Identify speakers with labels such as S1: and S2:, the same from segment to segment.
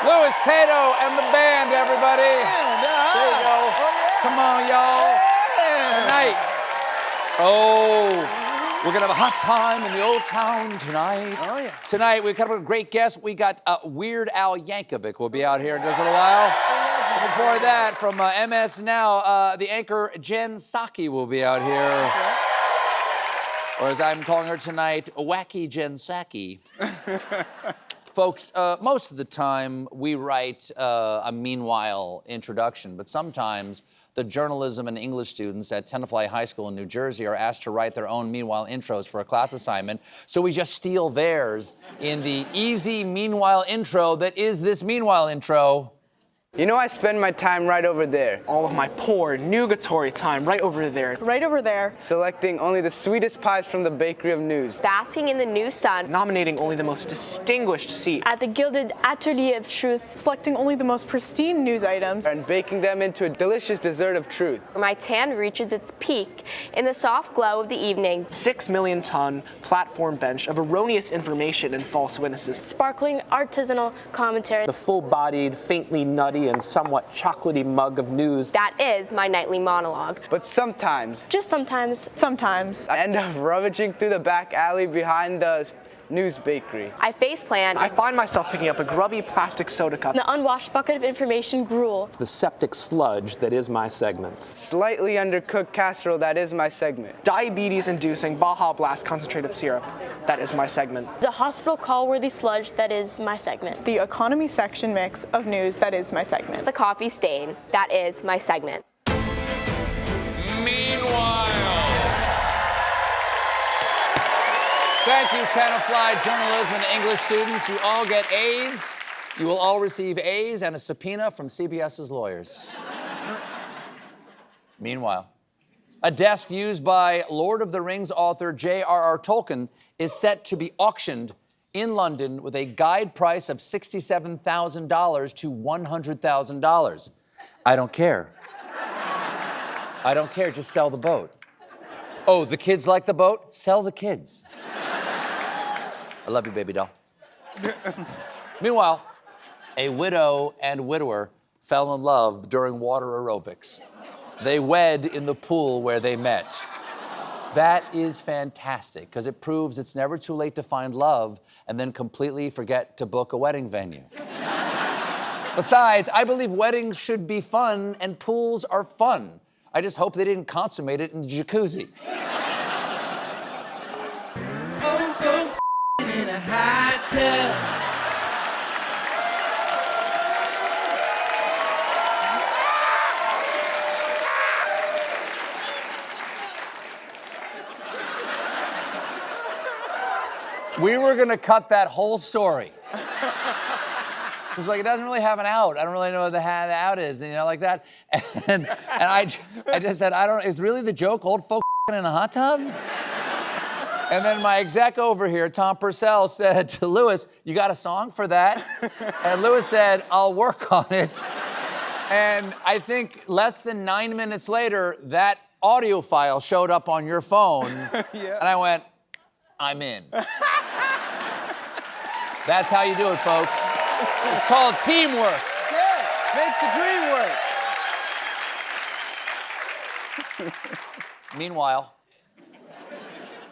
S1: Louis Cato and the band, everybody. There you go. Come on, y'all. Tonight. Oh, we're gonna have a hot time in the old town tonight.
S2: Oh, yeah.
S1: Tonight, we've got a great guest. We got Weird Al Yankovic will be out here in just a little while. Before that, from MS Now, the anchor Jen Psaki will be out here. Or as I'm calling her tonight, Wacky Jen Psaki. Folks, most of the time we write a meanwhile introduction, but sometimes the journalism and English students at Tenafly High School in New Jersey are asked to write their own meanwhile intros for a class assignment, so we just steal theirs in the easy meanwhile intro that is this meanwhile intro.
S2: You know, I spend my time right over there.
S3: All of my poor, nugatory time right over there.
S4: Right over there.
S2: Selecting only the sweetest pies from the bakery of news.
S5: Basking in the new sun.
S3: Nominating only the most distinguished seat.
S4: At the gilded atelier of truth. Selecting only the most pristine news items.
S2: And baking them into a delicious dessert of truth.
S5: Where my tan reaches its peak in the soft glow of the evening.
S3: 6 million ton platform bench of erroneous information and false witnesses.
S4: Sparkling artisanal commentary.
S6: The full-bodied, faintly nutty, and somewhat chocolatey mug of news.
S5: That is my nightly monologue.
S2: But sometimes,
S4: Just sometimes. Sometimes.
S2: I end up rummaging through the back alley behind the news bakery.
S5: I faceplant.
S3: I find myself picking up a grubby plastic soda cup.
S4: The unwashed bucket of information gruel.
S6: The septic sludge that is my segment.
S2: Slightly undercooked casserole, that is my segment.
S3: Diabetes-inducing Baja Blast concentrated syrup. That is my segment.
S4: The hospital call-worthy sludge, that is my segment. The economy section mix of news, that is my segment.
S5: The coffee stain. That is my segment.
S1: Meanwhile. Thank you, Tenafly journalism and English students. You all get A's. You will all receive A's and a subpoena from CBS's lawyers. Meanwhile, a desk used by Lord of the Rings author J.R.R. Tolkien is set to be auctioned in London with a guide price of $67,000 to $100,000. I don't care. I don't care, just sell the boat. Oh, the kids like the boat? Sell the kids. I love you, baby doll. Meanwhile, a widow and widower fell in love during water aerobics. They wed in the pool where they met. That is fantastic, because it proves it's never too late to find love and then completely forget to book a wedding venue. Besides, I believe weddings should be fun and pools are fun. I just hope they didn't consummate it in the jacuzzi.
S7: In a hot tub.
S1: We were gonna cut that whole story. It was like, it doesn't really have an out. I don't really know what the out is, you know, like that. And I just said, is really the joke old folk in a hot tub? And then my exec over here, Tom Purcell, said to Louis, you got a song for that? And Louis said, I'll work on it. And I think less than 9 minutes later, that audio file showed up on your phone. Yeah. And I went, I'm in. That's how you do it, folks. It's called teamwork.
S2: Yeah, make the dream work.
S1: Meanwhile,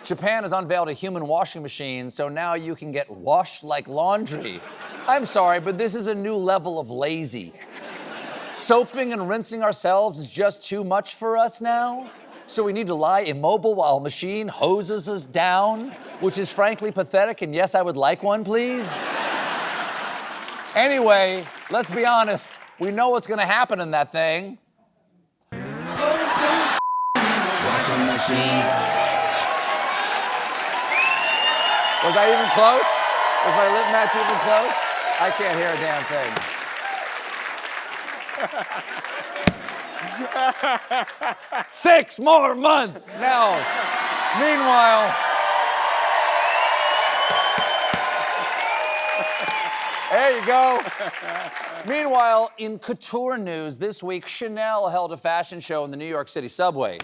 S1: Japan has unveiled a human washing machine, so now you can get washed like laundry. I'm sorry, but this is a new level of lazy. Soaping and rinsing ourselves is just too much for us now. So we need to lie immobile while a machine hoses us down, which is frankly pathetic, and yes, I would like one, please. Anyway, let's be honest. We know what's gonna happen in that thing.
S7: Washing machine.
S1: Was I even close? Was my lip match even close? I can't hear a damn thing. 6 more months. Now, meanwhile, there you go. Meanwhile, in couture news this week, Chanel held a fashion show in the New York City subway.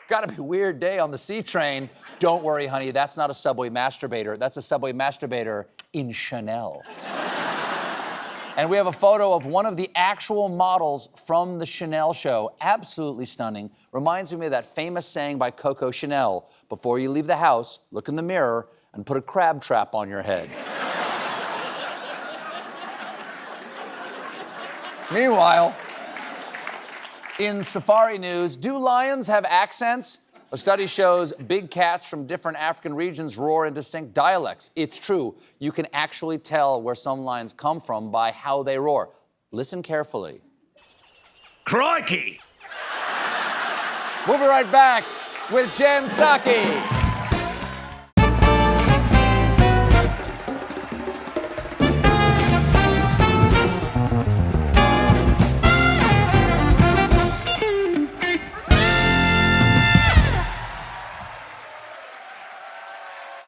S1: Gotta be a weird day on the C train. Don't worry, honey, that's not a subway masturbator. That's a subway masturbator in Chanel. And we have a photo of one of the actual models from the Chanel show. Absolutely stunning. Reminds me of that famous saying by Coco Chanel, before you leave the house, look in the mirror and put a crab trap on your head. Meanwhile, in safari news, do lions have accents? A study shows big cats from different African regions roar in distinct dialects. It's true. You can actually tell where some lions come from by how they roar. Listen carefully.
S8: Crikey!
S1: We'll be right back with Jen Psaki.